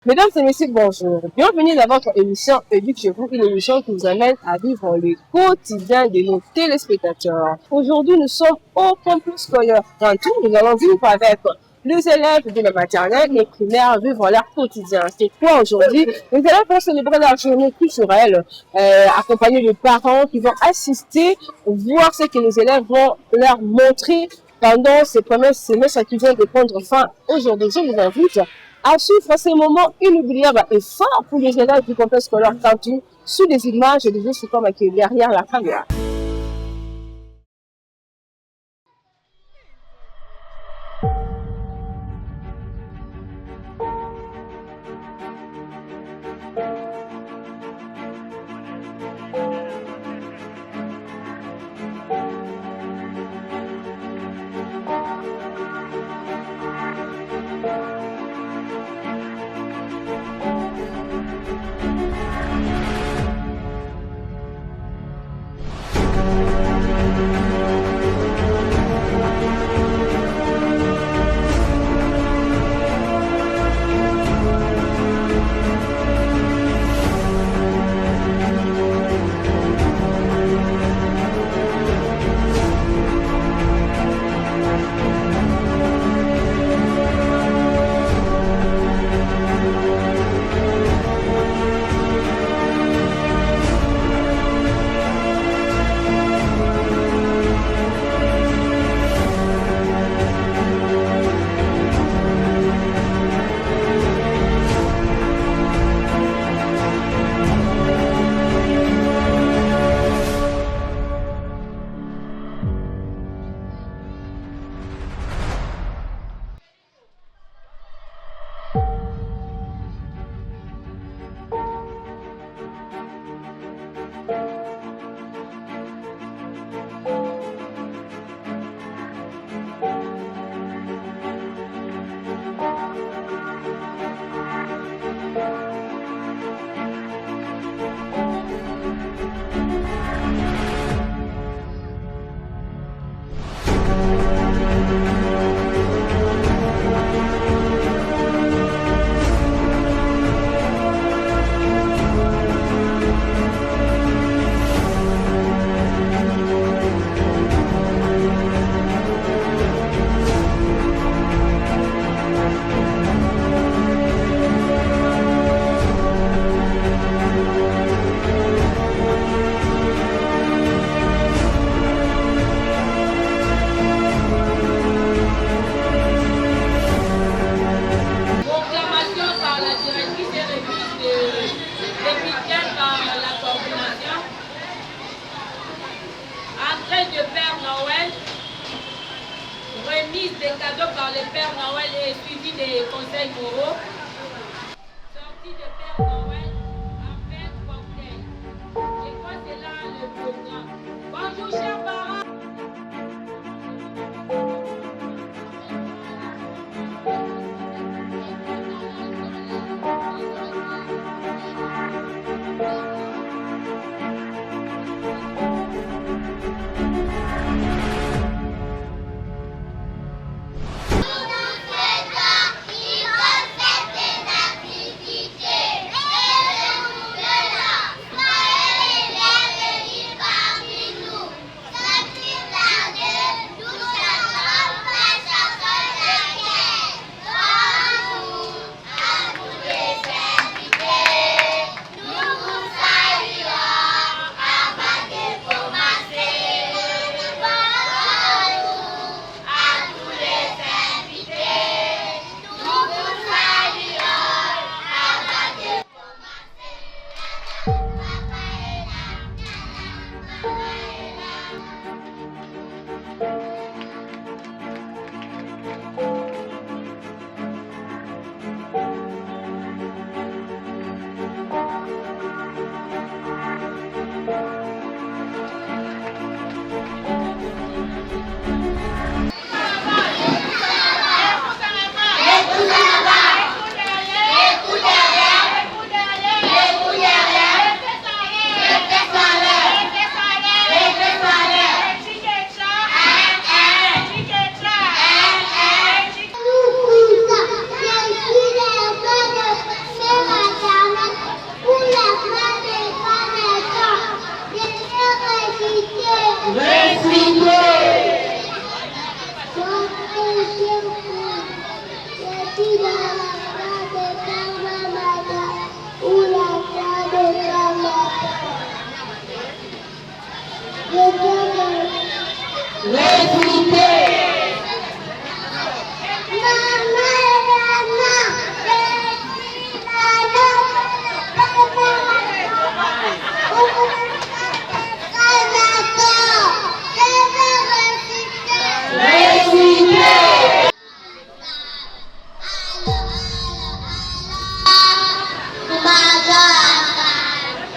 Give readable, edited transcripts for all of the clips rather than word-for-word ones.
Mesdames et messieurs, bonjour. Bienvenue dans votre émission Éduque chez vous, une émission qui vous amène à vivre le quotidien de nos téléspectateurs. Aujourd'hui, nous sommes au campus scolaire Rantou. Nous allons vivre avec les élèves de la maternelle et primaire vivre leur quotidien. C'est quoi aujourd'hui? Les élèves vont célébrer la journée culturelle, accompagnés de parents qui vont assister, voir ce que les élèves vont leur montrer pendant ces premiers semestres qui viennent de prendre fin aujourd'hui. Je vous invite à suivre ces moments inoubliables et forts pour les élèves du complexe scolaire Rantou sous les images et les gestes comme qui est derrière la caméra. Remise des cadeaux par le Père Noël et suivi des conseils moraux. Sortie de Père Noël en fête cocktail. Et quoi c'est là le programme? Bonjour chers parents.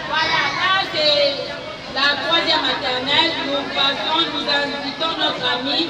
Voilà, là c'est la troisième maternelle. Nous invitons notre ami.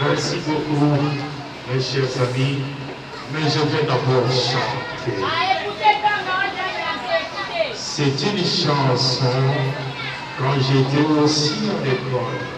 Merci beaucoup, mes chers amis. Mais je vais d'abord chanter. C'est une chanson quand j'étais aussi à l'école.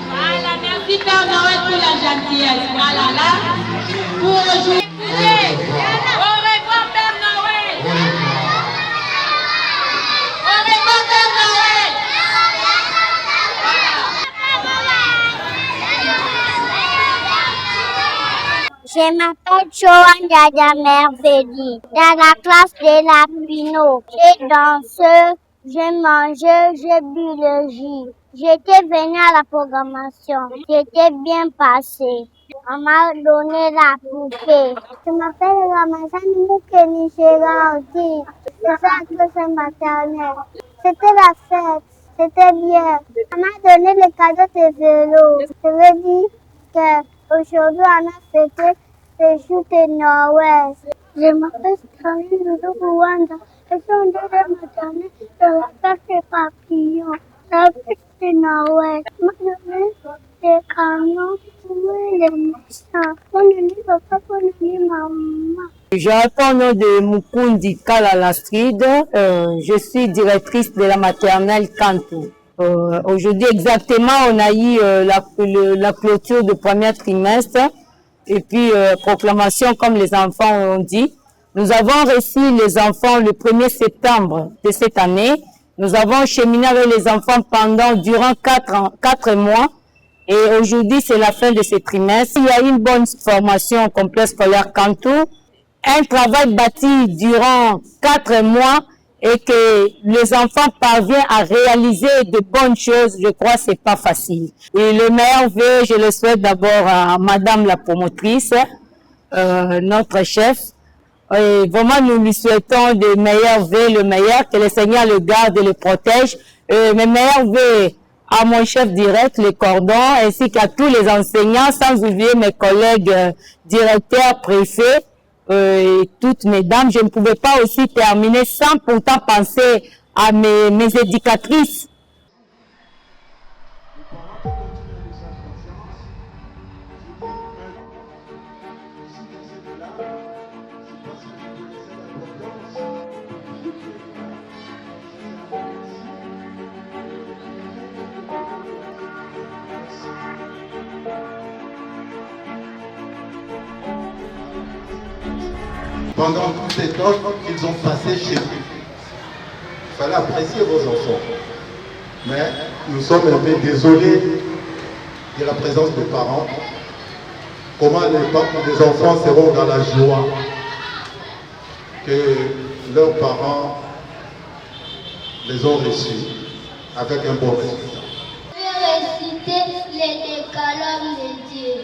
Voilà, merci Père Noël pour la gentillesse. Voilà, là, pour aujourd'hui. Au revoir Père Noël. Au revoir Père Noël. Je m'appelle Joanne Dada Merveille. Dans la classe de la Pino, j'ai dansé, j'ai mangé, j'ai bu le jus. J'étais venue à la programmation. J'étais bien passée. On m'a donné la poupée. Je m'appelle Ramazan Moukeni Gérardi. C'est ça que c'est maternelle. C'était la fête. C'était bien. On m'a donné le cadeau de vélo. Je veux dire qu'aujourd'hui, on a fêté le jour de Noël. Je m'appelle Stanley Ludo Rwanda. Je suis en deuxième maternelle de la fête des papillons. La fête de Noël. On m'a donné des canons pour les méchants. Bonne nuit, papa, bonne nuit, maman. Je réponds au nom de Mukundi Kalalastride. Je suis directrice de la maternelle Kantou. Aujourd'hui exactement, on a eu la clôture du premier trimestre et puis proclamation comme les enfants ont dit. Nous avons reçu les enfants le 1er septembre de cette année. Nous avons cheminé avec les enfants durant 4 mois. Et aujourd'hui, c'est la fin de ce trimestre. Il y a une bonne formation au complexe scolaire Kantou. Un travail bâti durant 4 mois et que les enfants parviennent à réaliser de bonnes choses, je crois que c'est pas facile. Et le meilleur vœu, je le souhaite d'abord à Madame la promotrice, notre chef. Et vraiment, nous lui souhaitons de meilleurs vœux, le meilleur, que le Seigneur le garde et le protège. Mes meilleurs vœux à mon chef direct, le cordon, ainsi qu'à tous les enseignants, sans oublier mes collègues directeurs, préfets, et toutes mesdames. Je ne pouvais pas aussi terminer sans pourtant penser à mes éducatrices. Pendant tout ce temps qu'ils ont passé chez vous. Il fallait apprécier vos enfants. Mais nous sommes un peu désolés de la présence des parents. Comment les enfants seront dans la joie que leurs parents les ont reçus avec un bon résultat. Je vais réciter les décalogues de Dieu.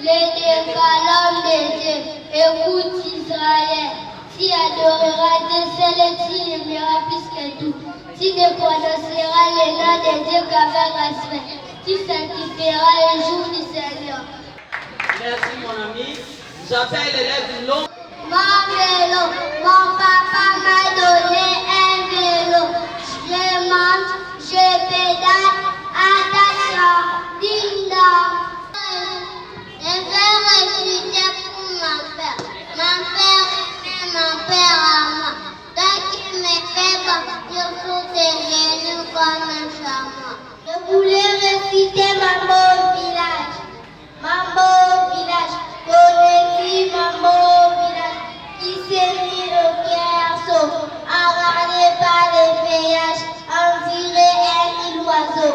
Les décalogues de Dieu. Écoute Israël, tu adoreras Dieu seul et tu l'aimeras plus que tout. Tu ne prononceras le nom de Dieu qu'avec respect. Tu sanctifieras le jour du Seigneur. Merci mon ami. J'appelle l'élève du nom. Mon vélo, mon papa m'a donné un vélo. Je monte, je pédale, attention, ding dong. Je vais réciter pour mon père. Mon père est mon père à moi. Tant qu'il me fait partir sur tes genoux comme un chameau. Je voulais réciter mon beau village. Mon beau village. Connais-tu mon beau village qui s'est mis au garçon, arrangé par les feuillages, on dirait un île oiseau.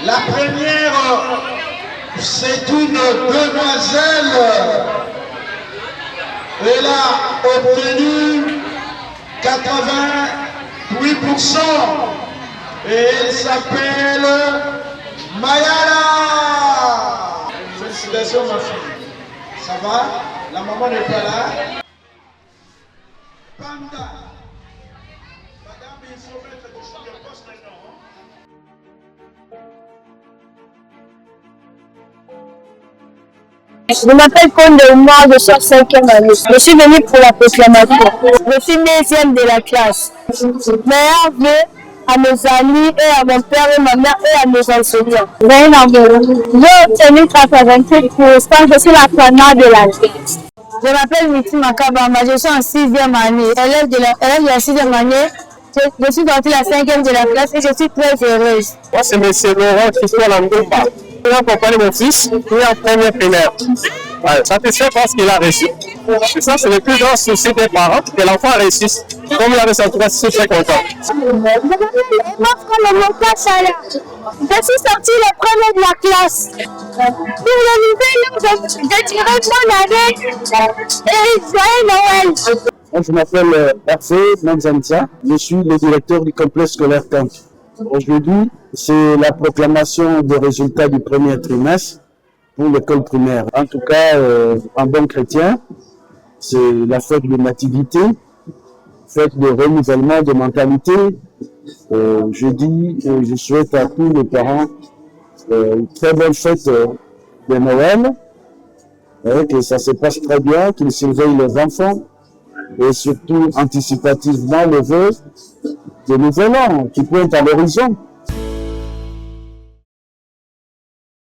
La première, c'est une demoiselle. Elle a obtenu 88%. Et elle s'appelle Mayala. Félicitations ma fille. Ça va? La maman n'est pas là. Panda. Madame, il faut mettre du sur le poste maintenant. Je m'appelle Conde Oumar, je suis en 5e année. Je suis venue pour la proclamation. Je suis 9e de la classe. Meilleur vœu à mes amis et à mon père et ma mère et à mes enseignants. J'ai obtenu 88%, je suis la première de la classe. Je m'appelle Miti Makabama, je suis en 6e année, élève de la 6e année. Je suis sortie la 5e de la classe et je suis très heureuse. Moi, c'est M. Laurent Christian Langomba. Je vais accompagner mon fils qui est en première primaire. Ouais, satisfait parce qu'il a réussi. Et ça, c'est le plus grand souci des parents, que l'enfant réussisse. Comme il a réussi, en tout cas, je suis très content. Je suis sortie le premier de la classe. Pour le nouvel, je dirais bonne année et joyeux Noël. Je m'appelle Hervé Manzantia, je suis le directeur du complexe scolaire Camp. Aujourd'hui, c'est la proclamation des résultats du premier trimestre pour l'école primaire. En tout cas, en bon chrétien, c'est la fête de nativité, fête de renouvellement de mentalité. Je souhaite à tous les parents une très bonne fête de Noël, que ça se passe très bien, qu'ils surveillent les enfants et surtout anticipativement le vœu de nouvel an qui pointe à l'horizon.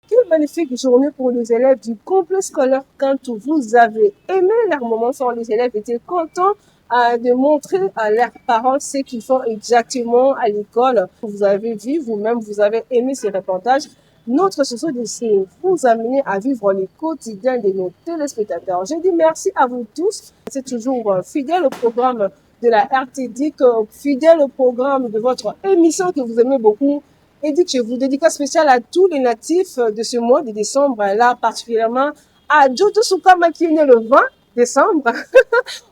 Quelle magnifique journée pour les élèves du complexe scolaire Kantou. Vous avez aimé leur moment fort. Les élèves étaient contents de montrer à leurs parents ce qu'ils font exactement à l'école. Vous avez vu, vous-même, vous avez aimé ces reportages. Notre souci, c'est vous amener à vivre le quotidien de nos téléspectateurs. Je dis merci à vous tous. C'est toujours fidèle au programme de la RTD, fidèle au programme de votre émission que vous aimez beaucoup. Et dit que je vous dédicace spécial à tous les natifs de ce mois de décembre, là particulièrement à Jojo Soukama qui est né le 20 décembre.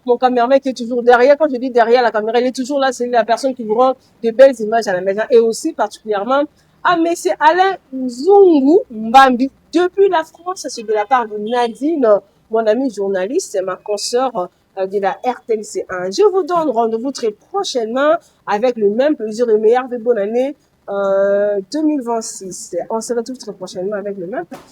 Mon caméraman qui est toujours derrière. Quand je dis derrière la caméra, il est toujours là. C'est la personne qui vous rend de belles images à la maison. Et aussi particulièrement à M. Alain Zungu Mbambi. Depuis la France, c'est de la part de Nadine, mon amie journaliste, ma consoeur de la RTLC1. Je vous donne rendez-vous très prochainement avec le même plaisir et meilleur de bonne année 2026. On se retrouve très prochainement avec le même plaisir.